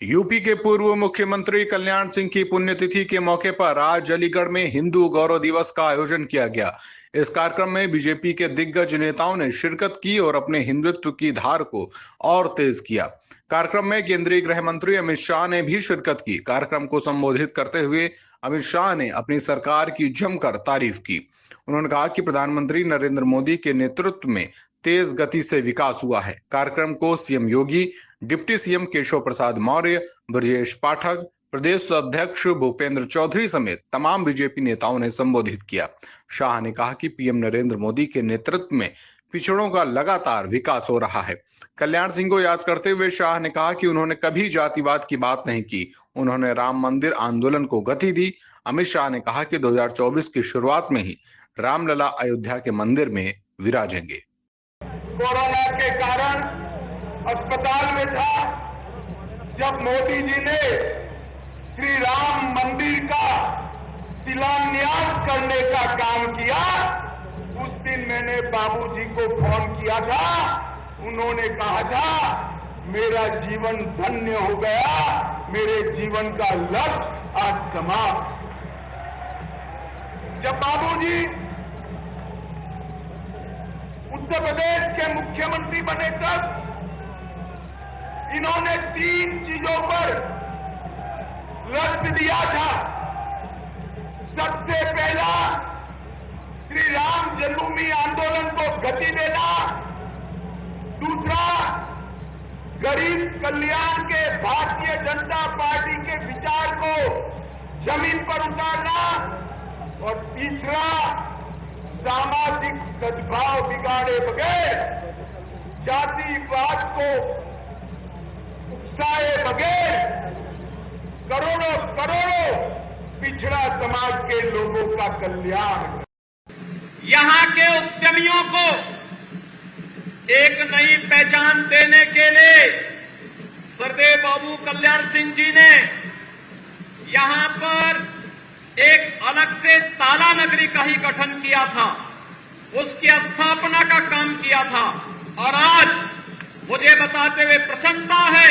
UP के पूर्व मुख्यमंत्री कल्याण सिंह की पुण्यतिथि के मौके पर आज अलीगढ़ में हिंदू गौरव दिवस का आयोजन किया गया। इस कार्यक्रम में बीजेपी के दिग्गज नेताओं ने शिरकत की और अपने हिंदुत्व की धार को और तेज किया। कार्यक्रम में केंद्रीय गृह मंत्री अमित शाह ने भी शिरकत की। कार्यक्रम को संबोधित करते हुए अमित शाह ने अपनी सरकार की जमकर तारीफ की। उन्होंने कहा कि प्रधानमंत्री नरेंद्र मोदी के नेतृत्व में तेज गति से विकास हुआ है। कार्यक्रम को सीएम योगी, डिप्टी सीएम केशव प्रसाद मौर्य, ब्रजेश पाठक, प्रदेश अध्यक्ष भूपेंद्र चौधरी समेत तमाम बीजेपी नेताओं ने संबोधित किया। शाह ने कहा कि पीएम नरेंद्र मोदी के नेतृत्व में पिछड़ों का लगातार विकास हो रहा है। कल्याण सिंह को याद करते हुए शाह ने कहा कि उन्होंने कभी जातिवाद की बात नहीं की। उन्होंने राम मंदिर आंदोलन को गति दी। अमित शाह ने कहा कि 2024 की शुरुआत में ही रामलला अयोध्या के मंदिर में विराजेंगे। कोरोना के कारण अस्पताल में था। जब मोदी जी ने श्री राम मंदिर का शिलान्यास करने का काम किया, उस दिन मैंने बाबूजी को फोन किया था। उन्होंने कहा था मेरा जीवन धन्य हो गया, मेरे जीवन का लक्ष्य आज समाप्त। जब बाबूजी उत्तर प्रदेश के मुख्यमंत्री बने तब इन्होंने 3 चीजों पर लक्ष्य दिया था। सबसे पहला श्री राम जन्मभूमि आंदोलन को गति देना, दूसरा गरीब कल्याण के भारतीय जनता पार्टी के विचार को जमीन पर उतारना, और तीसरा सामाजिक सद्भाव बिगाड़े बगैर, जातिवाद को उकसाए बगैर करोड़ों करोड़ों पिछड़ा समाज के लोगों का कल्याण। यहां के उद्यमियों को एक नई पहचान देने के लिए सरदेव बाबू कल्याण सिंह जी ने यहां पर एक अलग से ताला नगरी का ही गठन किया था, उसकी स्थापना का काम किया था। और आज मुझे बताते हुए प्रसन्नता है,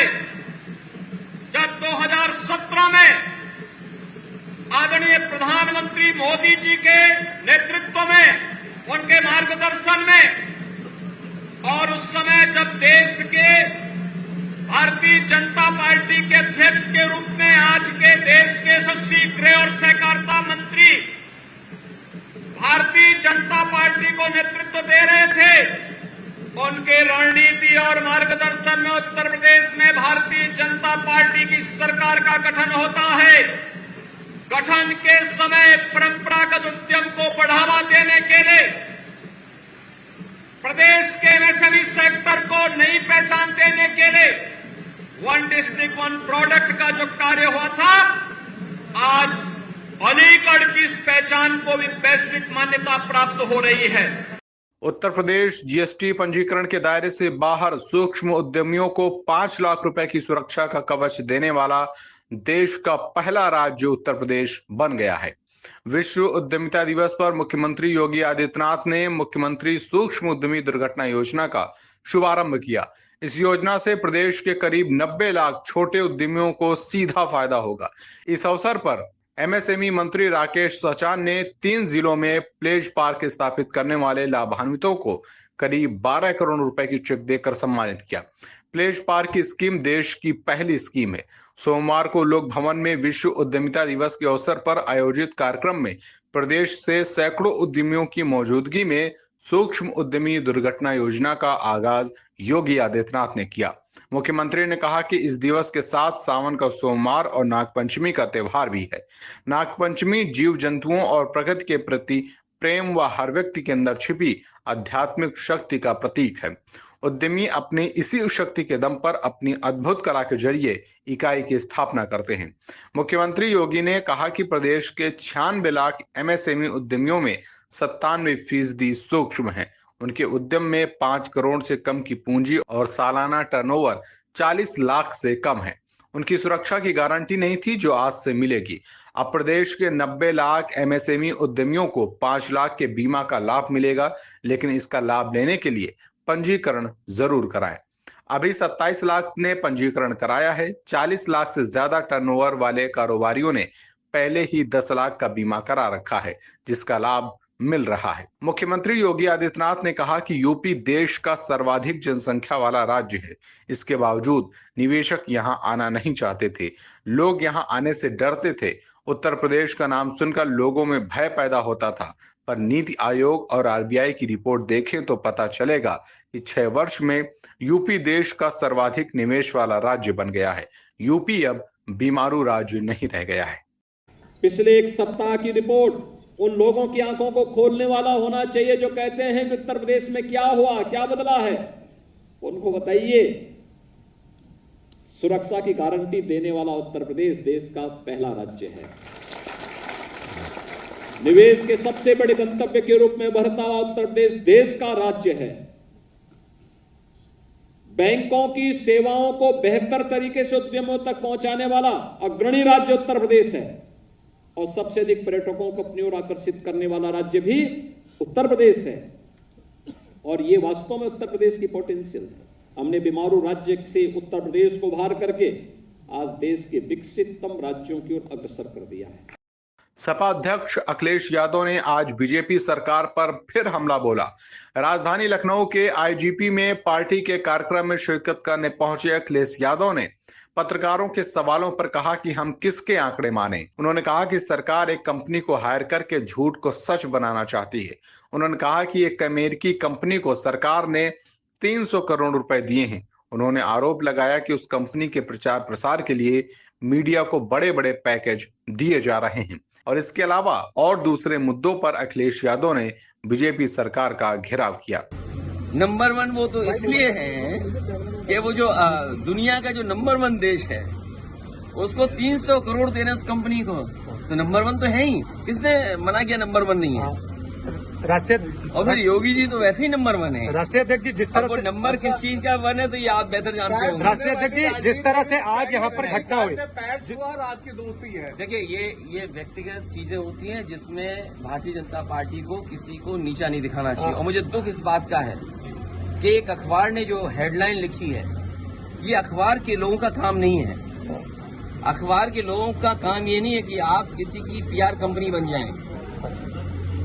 जब 2017 में आदरणीय प्रधानमंत्री मोदी जी के नेतृत्व में, उनके मार्गदर्शन में, और उस समय जब देश के भारतीय जनता पार्टी के अध्यक्ष के रूप में आज के देश के यशस्वी गृह और सहकारिता मंत्री भारतीय जनता पार्टी को नेतृत्व दे रहे थे, उनके रणनीति और मार्गदर्शन में उत्तर प्रदेश में भारतीय जनता पार्टी की सरकार का गठन होता है। गठन के समय परंपरागत उद्यम को बढ़ावा देने के लिए प्रदेश के एमएसएमई सेक्टर को नई पहचान देने के लिए वन डिस्ट्रिक्ट वन प्रोडक्ट का जो कार्य हुआ था, आज अलीगढ़ की इस पहचान को भी वैश्विक मान्यता प्राप्त हो रही है। उत्तर प्रदेश जीएसटी पंजीकरण के दायरे से बाहर सूक्ष्म उद्यमियों को 5 लाख रुपए की सुरक्षा का कवच देने वाला देश का पहला राज्य उत्तर प्रदेश बन गया है। विश्व उद्यमिता दिवस पर मुख्यमंत्री योगी आदित्यनाथ ने मुख्यमंत्री सूक्ष्म उद्यमी दुर्घटना योजना का शुभारंभ किया। इस योजना से प्रदेश के करीब 90 लाख छोटे उद्यमियों को सीधा फायदा होगा। इस अवसर पर एमएसएमई मंत्री राकेश सचान ने 3 जिलों में प्लेज पार्क स्थापित करने वाले लाभान्वितों को करीब 12 करोड़ रुपए की चेक देकर सम्मानित किया। प्लेज पार्क की स्कीम देश की पहली स्कीम है। सोमवार को लोक भवन में विश्व उद्यमिता दिवस के अवसर पर आयोजित कार्यक्रम में प्रदेश से सैकड़ों उद्यमियों की मौजूदगी में सूक्ष्म उद्यमी दुर्घटना योजना का आगाज योगी आदित्यनाथ ने किया। मुख्यमंत्री ने कहा कि इस दिवस के साथ सावन का सोमवार और नागपंचमी का त्यौहार भी है। नागपंचमी जीव जंतुओं और प्रकृति के प्रति प्रेम व हर व्यक्ति के अंदर छिपी आध्यात्मिक शक्ति का प्रतीक है। उद्यमी अपनी इसी शक्ति के दम पर अपनी अद्भुत कला के जरिए इकाई की स्थापना करते हैं। मुख्यमंत्री योगी ने कहा कि प्रदेश के 96 लाख एमएसएमई उद्यमियों में 97% सूक्ष्म है। उनके उद्यम में 5 करोड़ से कम की पूंजी और सालाना टर्नओवर 40 लाख से कम है। उनकी सुरक्षा की गारंटी नहीं थी, जो आज से मिलेगी। अब प्रदेश के 90 लाख एमएसएमई उद्यमियों को 5 लाख के बीमा का लाभ मिलेगा, लेकिन इसका लाभ लेने के लिए पंजीकरण जरूर कराएं। अभी 27 लाख ने पंजीकरण कराया है। 40 लाख से ज्यादा टर्नओवर वाले कारोबारियों ने पहले ही 10 लाख का बीमा करा रखा है, जिसका लाभ मिल रहा है। मुख्यमंत्री योगी आदित्यनाथ ने कहा कि यूपी देश का सर्वाधिक जनसंख्या वाला राज्य है। इसके बावजूद निवेशक यहां आना नहीं चाहते थे, लोग यहां आने से डरते थे। उत्तर प्रदेश का नाम सुनकर लोगों में भय पैदा होता था, पर नीति आयोग और आरबीआई की रिपोर्ट देखें तो पता चलेगा कि 6 वर्ष में यूपी देश का सर्वाधिक निवेश वाला राज्य बन गया है। यूपी अब बीमारू राज्य नहीं रह गया है। पिछले एक सप्ताह की रिपोर्ट उन लोगों की आंखों को खोलने वाला होना चाहिए जो कहते हैं कि उत्तर प्रदेश में क्या हुआ, क्या बदला है। उनको बताइए, सुरक्षा की गारंटी देने वाला उत्तर प्रदेश देश का पहला राज्य है। निवेश के सबसे बड़े गंतव्य के रूप में उभरता हुआ उत्तर प्रदेश देश का राज्य है। बैंकों की सेवाओं को बेहतर तरीके से उद्यमों तक पहुंचाने वाला अग्रणी राज्य उत्तर प्रदेश है और सबसे अधिक पर्यटकों को अपनी ओर आकर्षित करने वाला राज्य भी उत्तर प्रदेश है। और ये वास्तव में उत्तर प्रदेश की पोटेंशियल है। हमने बीमारू राज्य से उत्तर प्रदेश को बाहर करके आज देश के विकसिततम राज्यों की ओर अग्रसर कर दिया है। सपा अध्यक्ष अखिलेश यादव ने आज बीजेपी सरकार पर फिर हमला बोला। राजधानी लखनऊ के आईजीपी में पार्टी के कार्यक्रम में शिरकत करने पहुंचे अखिलेश यादव ने पत्रकारों के सवालों पर कहा कि हम किसके आंकड़े माने। उन्होंने कहा कि सरकार एक कंपनी को हायर करके झूठ को सच बनाना चाहती है। उन्होंने कहा कि एक अमेरिकी कंपनी को सरकार ने 300 करोड़ रुपए दिए हैं। उन्होंने आरोप लगाया कि उस कंपनी के प्रचार प्रसार के लिए मीडिया को बड़े बड़े पैकेज दिए जा रहे हैं। और इसके अलावा और दूसरे मुद्दों पर अखिलेश यादव ने बीजेपी सरकार का घेराव किया। नंबर 1 वो तो इसलिए है कि वो जो दुनिया का जो नंबर 1 देश है उसको 300 करोड़ देना उस कंपनी को, तो नंबर 1 तो है ही। किसने मना किया नंबर 1 नहीं है? राष्ट्रीय और फिर योगी जी तो वैसे ही नंबर 1 है। राष्ट्रीय अध्यक्ष जी जिस तरह से नंबर किस चीज का 1 है तो ये आप बेहतर जानते हो। राष्ट्रीय अध्यक्ष जी जिस तरह से आज यहाँ पर घटना हुई, आपकी दोस्ती है। देखिए ये व्यक्तिगत चीजें होती हैं जिसमें भारतीय जनता पार्टी को किसी को नीचा नहीं दिखाना चाहिए। और मुझे दुख इस बात का है कि एक अखबार ने जो हेडलाइन लिखी है, ये अखबार के लोगों का काम नहीं है। अखबार के लोगों का काम ये नहीं है कि आप किसी की पीआर कंपनी बन जाएं।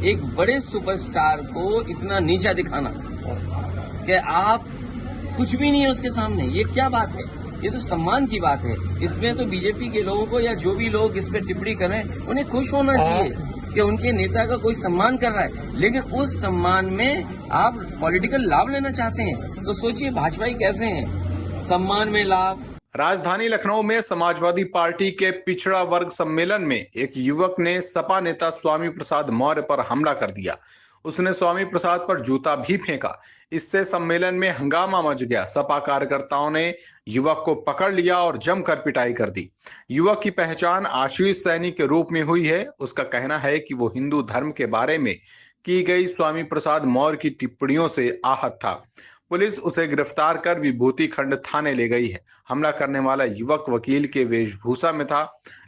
एक बड़े सुपरस्टार को इतना नीचा दिखाना कि आप कुछ भी नहीं है उसके सामने, ये क्या बात है? ये तो सम्मान की बात है। इसमें तो बीजेपी के लोगों को या जो भी लोग इस पे टिप्पणी कर रहे हैं उन्हें खुश होना चाहिए कि उनके नेता का कोई सम्मान कर रहा है। लेकिन उस सम्मान में आप पॉलिटिकल लाभ लेना चाहते हैं तो सोचिए भाजपाई कैसे हैं, सम्मान में लाभ। राजधानी लखनऊ में समाजवादी पार्टी के पिछड़ा वर्ग सम्मेलन में एक युवक ने सपा नेता स्वामी प्रसाद मौर्य पर हमला कर दिया। उसने स्वामी प्रसाद पर जूता भी फेंका। इससे सम्मेलन में हंगामा मच गया। सपा कार्यकर्ताओं ने युवक को पकड़ लिया और जमकर पिटाई कर दी। युवक की पहचान आशीष सैनी के रूप में हुई है। उसका कहना है कि वो हिंदू धर्म के बारे में की गई स्वामी प्रसाद मौर्य की टिप्पणियों से आहत था। पुलिस उसे गिरफ्तार कर विभूति खंड थाने ले गई है। हमला करने वाला युवक वकील के वेशभूषा में था।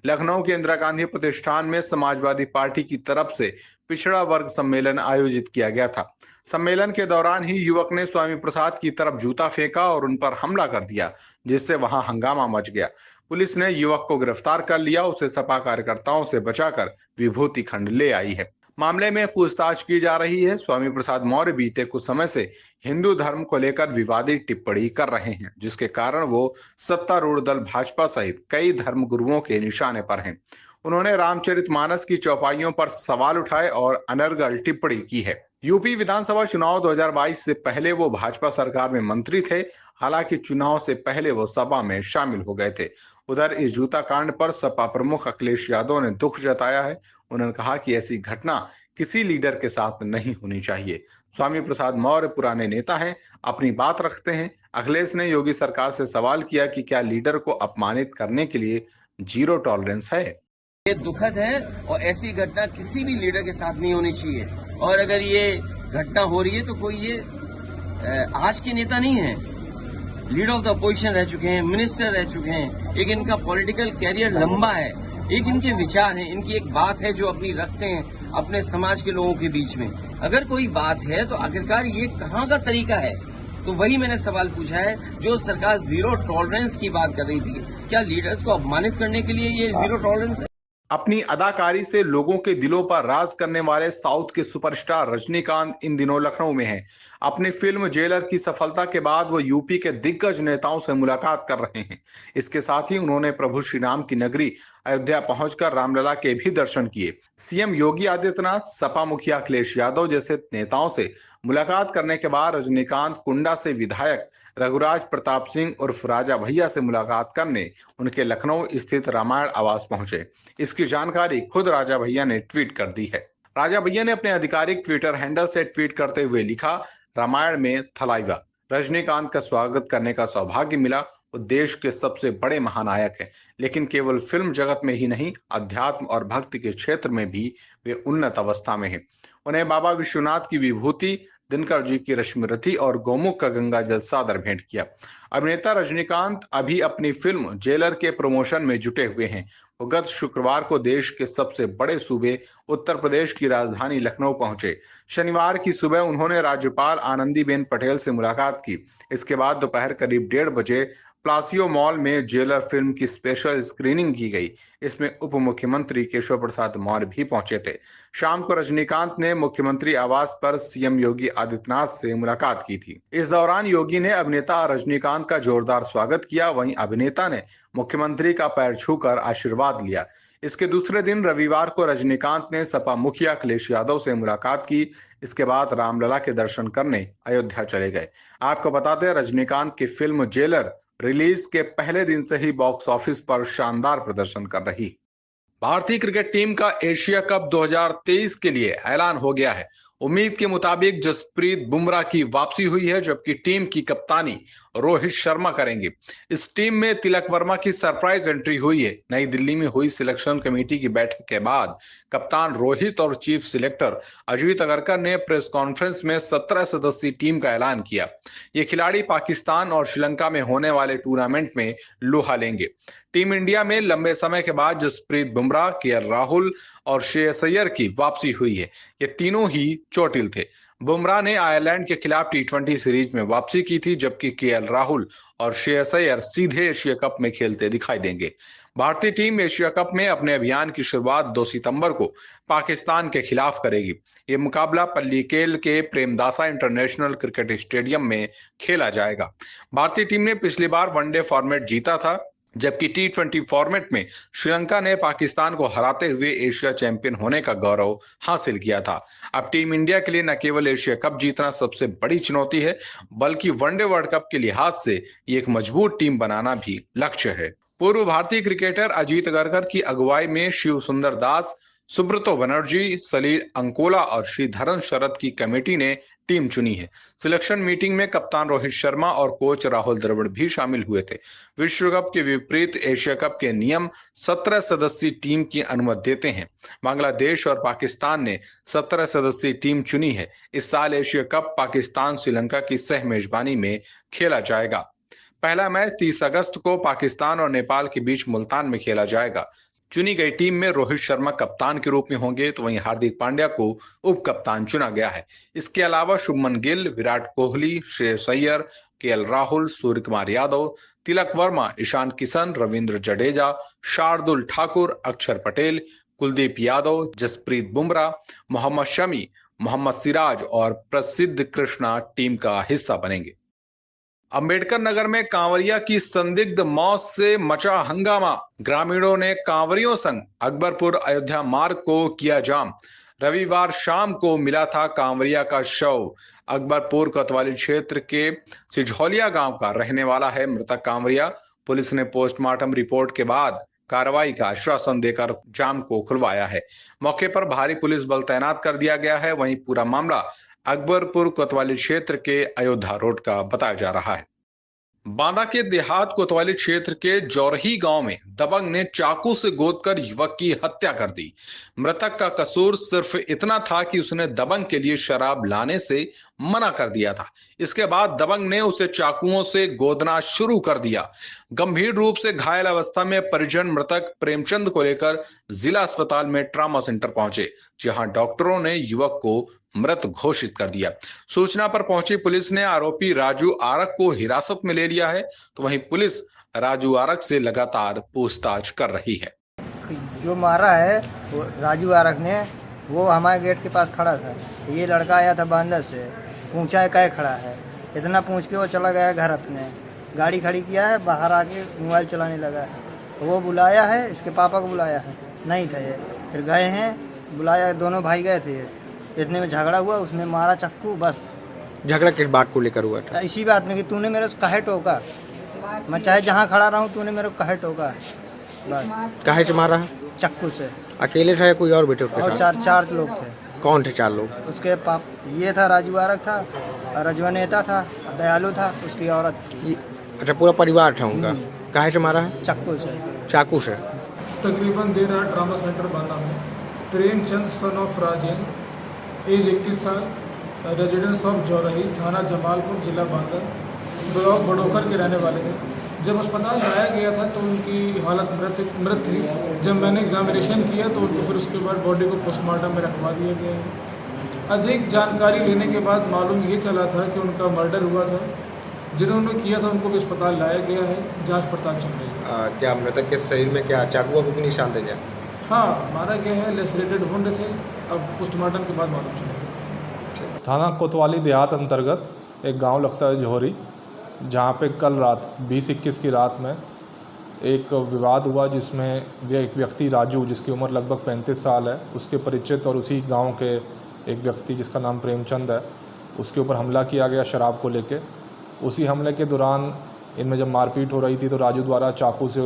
लखनऊ के इंदिरा गांधी प्रतिष्ठान में समाजवादी पार्टी की तरफ से पिछड़ा वर्ग सम्मेलन आयोजित किया गया था। सम्मेलन के दौरान ही युवक ने स्वामी प्रसाद की तरफ जूता फेंका और उन पर हमला कर दिया, जिससे वहां हंगामा मच गया। पुलिस ने युवक को गिरफ्तार कर लिया। उसे सपा कार्यकर्ताओं से बचाकर विभूति खंड ले आई है। मामले में पूछताछ की जा रही है। स्वामी प्रसाद मौर्य बीते कुछ समय से हिंदू धर्म को लेकर विवादित टिप्पणी कर रहे हैं, जिसके कारण वो सत्तारूढ़ दल भाजपा सहित कई धर्म गुरुओं के निशाने पर हैं। उन्होंने रामचरितमानस की चौपाइयों पर सवाल उठाए और अनर्गल टिप्पणी की है। यूपी विधानसभा चुनाव 2022 से पहले वो भाजपा सरकार में मंत्री थे। हालांकि चुनाव से पहले वो सपा में शामिल हो गए थे। उधर इस जूता कांड पर सपा प्रमुख अखिलेश यादव ने दुख जताया है। उन्होंने कहा कि ऐसी घटना किसी लीडर के साथ नहीं होनी चाहिए। स्वामी प्रसाद मौर्य पुराने नेता हैं, अपनी बात रखते हैं। अखिलेश ने योगी सरकार से सवाल किया कि क्या लीडर को अपमानित करने के लिए जीरो टॉलरेंस है। ये दुखद है और ऐसी घटना किसी भी लीडर के साथ नहीं होनी चाहिए। और अगर ये घटना हो रही है तो कोई ये आज के नेता नहीं है, लीडर ऑफ द अपोजिशन रह चुके हैं, मिनिस्टर रह चुके हैं। एक इनका पॉलिटिकल कैरियर लंबा है, एक इनके विचार हैं, इनकी एक बात है जो अपनी रखते हैं अपने समाज के लोगों के बीच में। अगर कोई बात है तो आखिरकार ये कहाँ का तरीका है तो वही मैंने सवाल पूछा है, जो सरकार जीरो टॉलरेंस की बात कर रही थी, क्या लीडर्स को अपमानित करने के लिए ये जीरो टॉलरेंस है? अपनी अदाकारी से लोगों के दिलों पर राज करने वाले साउथ के सुपरस्टार रजनीकांत इन दिनों लखनऊ में हैं। अपनी फिल्म जेलर की सफलता के बाद वो यूपी के दिग्गज नेताओं से मुलाकात कर रहे हैं। इसके साथ ही उन्होंने प्रभु श्री राम की नगरी अयोध्या पहुंचकर रामलला के भी दर्शन किए। सीएम योगी आदित्यनाथ, सपा मुखिया अखिलेश यादव जैसे नेताओं से मुलाकात करने के बाद रजनीकांत कुंडा से विधायक रघुराज प्रताप सिंह उर्फ राजा भैया से मुलाकात करने उनके लखनऊ स्थित रामायण आवास पहुंचे। इसकी जानकारी खुद राजा भैया ने ट्वीट कर दी है। राजा भैया ने अपने आधिकारिक ट्विटर हैंडल से ट्वीट करते हुए लिखा, रामायण में थलाइवा, रजनीकांत का स्वागत करने का सौभाग्य मिला। वो देश के सबसे बड़े महानायक हैं, लेकिन केवल फिल्म जगत में ही नहीं, अध्यात्म और भक्ति के क्षेत्र में भी वे उन्नत अवस्था में हैं। उन्हें बाबा विश्वनाथ की विभूति, दिनकर जी की रश्मि रथी और गौमुख का गंगा जल सादर भेंट किया। अभिनेता रजनीकांत अभी अपनी फिल्म जेलर के प्रमोशन में जुटे हुए हैं। वो गत शुक्रवार को देश के सबसे बड़े सूबे उत्तर प्रदेश की राजधानी लखनऊ पहुंचे। शनिवार की सुबह उन्होंने राज्यपाल आनंदीबेन पटेल से मुलाकात की। इसके बाद दोपहर करीब 1:30 बजे प्लासियो मॉल में जेलर फिल्म की स्पेशल स्क्रीनिंग की गई। इसमें उप मुख्यमंत्री केशव प्रसाद मौर्य भी पहुंचे थे। शाम को रजनीकांत ने मुख्यमंत्री आवास पर सीएम योगी आदित्यनाथ से मुलाकात की थी। इस दौरान योगी ने अभिनेता रजनीकांत का जोरदार स्वागत किया। वहीं अभिनेता ने मुख्यमंत्री का पैर छूकर आशीर्वाद लिया। इसके दूसरे दिन रविवार को रजनीकांत ने सपा मुखिया अखिलेश यादव से मुलाकात की। इसके बाद रामलला के दर्शन करने अयोध्या चले गए। आपको बताते हैं, रजनीकांत की फिल्म जेलर रिलीज के पहले दिन से ही बॉक्स ऑफिस पर शानदार प्रदर्शन कर रही। भारतीय क्रिकेट टीम का एशिया कप 2023 के लिए ऐलान हो गया है। उम्मीद के मुताबिक जसप्रीत बुमराह की वापसी हुई है, जबकि टीम की कप्तानी रोहित शर्मा करेंगे। इस टीम में तिलक वर्मा की सरप्राइज एंट्री हुई है। नई दिल्ली में हुई सिलेक्शन कमेटी की बैठक के बाद कप्तान रोहित और चीफ सिलेक्टर अजीत अगरकर ने प्रेस कॉन्फ्रेंस में 17 सदस्यीय टीम का ऐलान किया। ये खिलाड़ी पाकिस्तान और श्रीलंका में होने वाले टूर्नामेंट में लोहा लेंगे। टीम इंडिया में लंबे समय के बाद जसप्रीत बुमराह, केएल राहुल और श्रेयस अय्यर की वापसी हुई है। ये तीनों ही चोटिल थे। बुमराह ने आयरलैंड के खिलाफ टी20 सीरीज में वापसी की थी, जबकि केएल राहुल और श्रेयस अय्यर सीधे एशिया कप में खेलते दिखाई देंगे। भारतीय टीम एशिया कप में अपने अभियान की शुरुआत 2 सितंबर को पाकिस्तान के खिलाफ करेगी। ये मुकाबला पल्लीकेल के प्रेमदासा इंटरनेशनल क्रिकेट स्टेडियम में खेला जाएगा। भारतीय टीम ने पिछली बार वनडे फॉर्मेट जीता था, जबकि टी20 फॉर्मेट में श्रीलंका ने पाकिस्तान को हराते हुए एशिया चैंपियन होने का गौरव हासिल किया था। अब टीम इंडिया के लिए न केवल एशिया कप जीतना सबसे बड़ी चुनौती है, बल्कि वनडे वर्ल्ड कप के लिहाज से ये एक मजबूत टीम बनाना भी लक्ष्य है। पूर्व भारतीय क्रिकेटर अजीत अगरकर की अगुवाई में शिव सुंदर दास, सुब्रतो बनर्जी, सलील अंकोला और श्रीधरन शरद की कमेटी ने टीम चुनी है। सिलेक्शन मीटिंग में कप्तान रोहित शर्मा और कोच राहुल द्रविड़ भी शामिल हुए थे। विश्व कप के विपरीत एशिया कप के नियम 17 सदस्यीय टीम की अनुमति देते हैं। बांग्लादेश और पाकिस्तान ने 17 सदस्यीय टीम चुनी है। इस साल एशिया कप पाकिस्तान श्रीलंका की सह मेजबानी में खेला जाएगा। पहला मैच 30 अगस्त को पाकिस्तान और नेपाल के बीच मुल्तान में खेला जाएगा। चुनी गई टीम में रोहित शर्मा कप्तान के रूप में होंगे, तो वहीं हार्दिक पांड्या को उप कप्तान चुना गया है। इसके अलावा शुभमन गिल, विराट कोहली, श्रेयस अय्यर, केएल राहुल, सूर्य कुमार यादव, तिलक वर्मा, ईशान किशन, रविंद्र जडेजा, शार्दुल ठाकुर, अक्षर पटेल, कुलदीप यादव, जसप्रीत बुमराह, मोहम्मद शमी, मोहम्मद सिराज और प्रसिद्ध कृष्णा टीम का हिस्सा बनेंगे। अंबेडकर नगर में कांवरिया की संदिग्ध मौत से मचा हंगामा। ग्रामीणों ने कांवरियों संग अकबरपुर अयोध्या मार्ग को किया जाम। रविवार शाम को मिला था कांवरिया का शव। अकबरपुर कोतवाली क्षेत्र के सिझौलिया गांव का रहने वाला है मृतक कांवरिया। पुलिस ने पोस्टमार्टम रिपोर्ट के बाद कार्रवाई का आश्वासन देकर जाम को खुलवाया है। मौके पर भारी पुलिस बल तैनात कर दिया गया है। वहीं पूरा मामला अकबरपुर कोतवाली क्षेत्र के अयोध्या रोड का बताया जा रहा है। बांदा के देहात कोतवाली क्षेत्र के जौरही गांव में दबंग ने चाकू से गोदकर युवक की हत्या कर दी। मृतक का कसूर सिर्फ इतना था कि उसने दबंग के लिए शराब लाने से मना कर दिया था। इसके बाद दबंग ने उसे चाकुओं से गोदना शुरू कर दिया। गंभीर रूप से घायल अवस्था में परिजन मृतक प्रेमचंद को लेकर जिला अस्पताल में ट्रॉमा सेंटर पहुंचे, जहां डॉक्टरों ने युवक को मृत घोषित कर दिया। सूचना पर पहुंची पुलिस ने आरोपी राजू आरक को हिरासत में ले लिया है, तो वहीं पुलिस राजू आरक से लगातार पूछताछ कर रही है। जो मारा है वो राजू आरक ने, वो हमारे गेट के पास खड़ा था। ये लड़का आया था बांदर से, पूछा है क्या खड़ा है, इतना पूछ के वो चला गया घर अपने, गाड़ी खड़ी किया है, बाहर आके मोबाइल चलाने लगा है। वो बुलाया है, इसके पापा को बुलाया है, नहीं था ये, फिर गए हैं, बुलाया, दोनों भाई गए थे, इतने में झगड़ा हुआ, उसने मारा चाकू। बस झगड़ा किस बात को लेकर हुआ था? इसी बात में कि तूने मेरे को काहे टोका, मैं चाहे जहाँ खड़ा रहा हूँ, तूने मेरे को काहे टोका, बस। काहे से मारा? चाकू से। अकेले था या कोई और बेटे उसके और साथ? चार लोग थे। कौन थे 4 लोग? उसके पाप, ये था राजू आरक था, और रजवा नेता था, दयालु था, उसकी औरत थी। अच्छा, पूरा परिवार था उनका। काहे से मारा है? चाकू से। चाकू से। तकरीबन देर रात ट्रामा सेंटर बांदा में Premchand son of Rajendra, age 21 साल, रेजिडेंस ऑफ जौरही, थाना जमालपुर, जिला बांदा, ब्लॉक बड़ोखर के रहने वाले थे। जब अस्पताल लाया गया था तो उनकी हालत मृत थी। जब मैंने एग्जामिनेशन किया तो उनको फिर उसके बाद बॉडी को पोस्टमार्टम में रखवा दिया गया है। अधिक जानकारी लेने के बाद मालूम ये चला था कि उनका मर्डर हुआ था। जिन्होंने किया था उनको भी अस्पताल लाया गया है, जांच पड़ताल चल रही है। क्या मृतक के शरीर में क्या चाकू वाकू के निशान थे क्या? हाँ, मारा गया है, लेसरेटेड वुंड थे, अब पोस्टमार्टम के बाद मालूम चलेगा। थाना कोतवाली देहात अंतर्गत एक गांव लगता है जोहरी, जहां पे कल रात 20-21 की रात में एक विवाद हुआ, जिसमें एक व्यक्ति राजू, जिसकी उम्र लगभग 35 साल है, उसके परिचित और उसी गांव के एक व्यक्ति जिसका नाम प्रेमचंद है, उसके ऊपर हमला किया गया शराब को लेके। उसी हमले के दौरान इनमें जब मारपीट हो रही थी तो राजू द्वारा चाकू से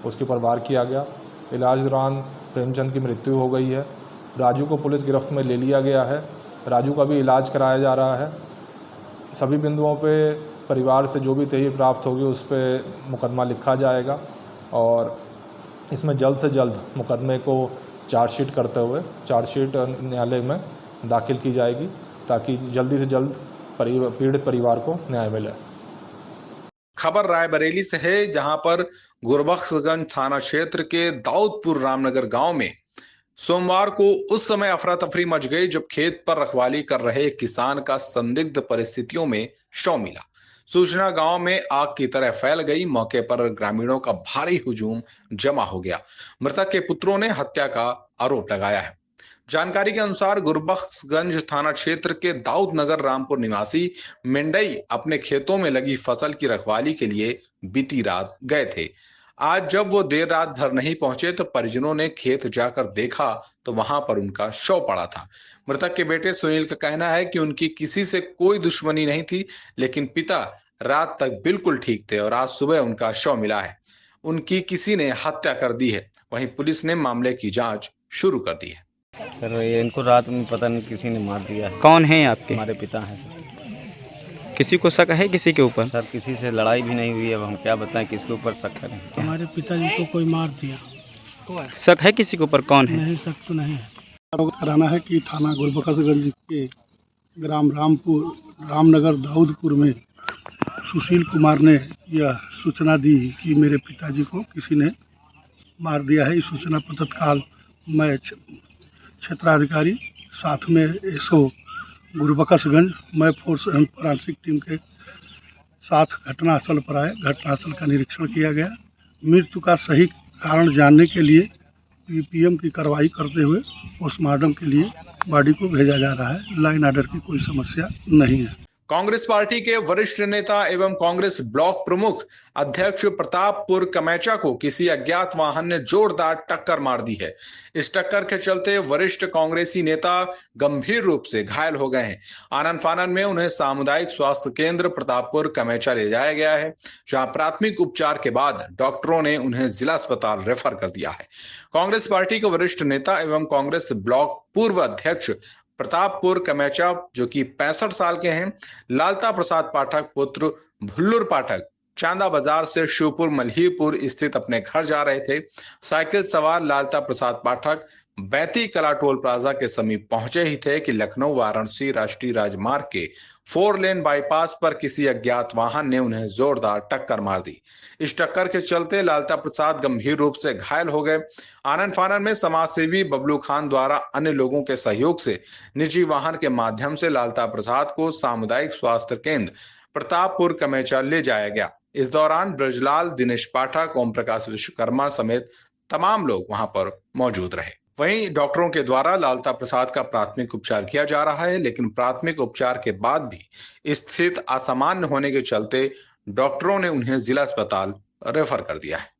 उसके ऊपर वार किया गया। इलाज दौरान प्रेमचंद की मृत्यु हो गई है। राजू को पुलिस गिरफ्त में ले लिया गया है। राजू का भी इलाज कराया जा रहा है। सभी बिंदुओं पे परिवार से जो भी तहरीर प्राप्त होगी उस पर मुकदमा लिखा जाएगा और इसमें जल्द से जल्द मुकदमे को चार्जशीट करते हुए चार्जशीट न्यायालय में दाखिल की जाएगी, ताकि जल्दी से जल्द पीड़ित परिवार को न्याय मिले। खबर रायबरेली से है, जहां पर गुरबख्शगंज थाना क्षेत्र के दाऊदपुर रामनगर गांव में सोमवार को उस समय अफरा तफरी मच गई जब खेत पर रखवाली कर रहे एक किसान का संदिग्ध परिस्थितियों में शव मिला। सूचना गांव में आग की तरह फैल गई। मौके पर ग्रामीणों का भारी हुजूम जमा हो गया। मृतक के पुत्रों ने हत्या का आरोप लगाया है। जानकारी के अनुसार गुरबख्शगंज थाना क्षेत्र के दाऊद नगर रामपुर निवासी मिंडई अपने खेतों में लगी फसल की रखवाली के लिए बीती रात गए थे। आज जब वो देर रात घर नहीं पहुंचे तो परिजनों ने खेत जाकर देखा तो वहां पर उनका शव पड़ा था। मृतक के बेटे सुनील का कहना है कि उनकी किसी से कोई दुश्मनी नहीं थी, लेकिन पिता रात तक बिल्कुल ठीक थे और आज सुबह उनका शव मिला है। उनकी किसी ने हत्या कर दी है। वहीं पुलिस ने मामले की जांच शुरू कर दी है। सर ये इनको रात में पता नहीं किसी ने मार दिया है। कौन है आपके? हमारे पिता हैं सर। किसी को शक है किसी के ऊपर? सर किसी से लड़ाई भी नहीं हुई है, अब हम क्या बताएं किसके ऊपर शक करें। हमारे पिताजी को कोई मार दिया। शक है किसी के ऊपर? कौन है? नहीं, शक तो नहीं है। कराना है कि थाना गुरबख्शगंज के ग्राम रामनगर दाऊदपुर में सुशील कुमार ने यह सूचना दी कि मेरे पिताजी को किसी ने मार दिया है। इस सूचना पर तत्काल मैं क्षेत्राधिकारी साथ में एसओ गुरबख्शगंज, मैं फोर्स एवं फोरेंसिक टीम के साथ घटनास्थल पर आए। घटनास्थल का निरीक्षण किया गया। मृत्यु का सही कारण जानने के लिए पीएम की कार्रवाई करते हुए पोस्टमार्टम के लिए बॉडी को भेजा जा रहा है। लाइन ऑर्डर की कोई समस्या नहीं है। कांग्रेस पार्टी के वरिष्ठ नेता एवं कांग्रेस ब्लॉक प्रमुख अध्यक्ष प्रतापपुर कमेचा को किसी अज्ञात वाहन ने जोरदार टक्कर मार दी है। इस टक्कर के चलते वरिष्ठ कांग्रेसी नेता गंभीर रूप से घायल हो गए हैं। आनन फानन में उन्हें सामुदायिक स्वास्थ्य केंद्र प्रतापपुर कमेचा ले जाया गया है, जहां प्राथमिक उपचार के बाद डॉक्टरों ने उन्हें जिला अस्पताल रेफर कर दिया है। कांग्रेस पार्टी के वरिष्ठ नेता एवं कांग्रेस ब्लॉक पूर्व अध्यक्ष प्रतापपुर कमेचा, जो कि 65 साल के हैं, लालता प्रसाद पाठक पुत्र भुल्लुर पाठक चांदा बाजार से शिवपुर मल्हीपुर स्थित अपने घर जा रहे थे। साइकिल सवार लालता प्रसाद पाठक बैती कला टोल प्लाजा के समीप पहुंचे ही थे कि लखनऊ वाराणसी राष्ट्रीय राजमार्ग के 4 लेन बाईपास पर किसी अज्ञात वाहन ने उन्हें जोरदार टक्कर मार दी। इस टक्कर के चलते लालता प्रसाद गंभीर रूप से घायल हो गए। आनन फानन में समाजसेवी बबलू खान द्वारा अन्य लोगों के सहयोग से निजी वाहन के माध्यम से लालता प्रसाद को सामुदायिक स्वास्थ्य केंद्र प्रतापपुर कमेचा ले जाया गया। इस दौरान ब्रजलाल, दिनेश पाठक, ओम प्रकाश विश्वकर्मा समेत तमाम लोग वहां पर मौजूद रहे। वहीं डॉक्टरों के द्वारा लालता प्रसाद का प्राथमिक उपचार किया जा रहा है, लेकिन प्राथमिक उपचार के बाद भी स्थिति असामान्य होने के चलते डॉक्टरों ने उन्हें जिला अस्पताल रेफर कर दिया है।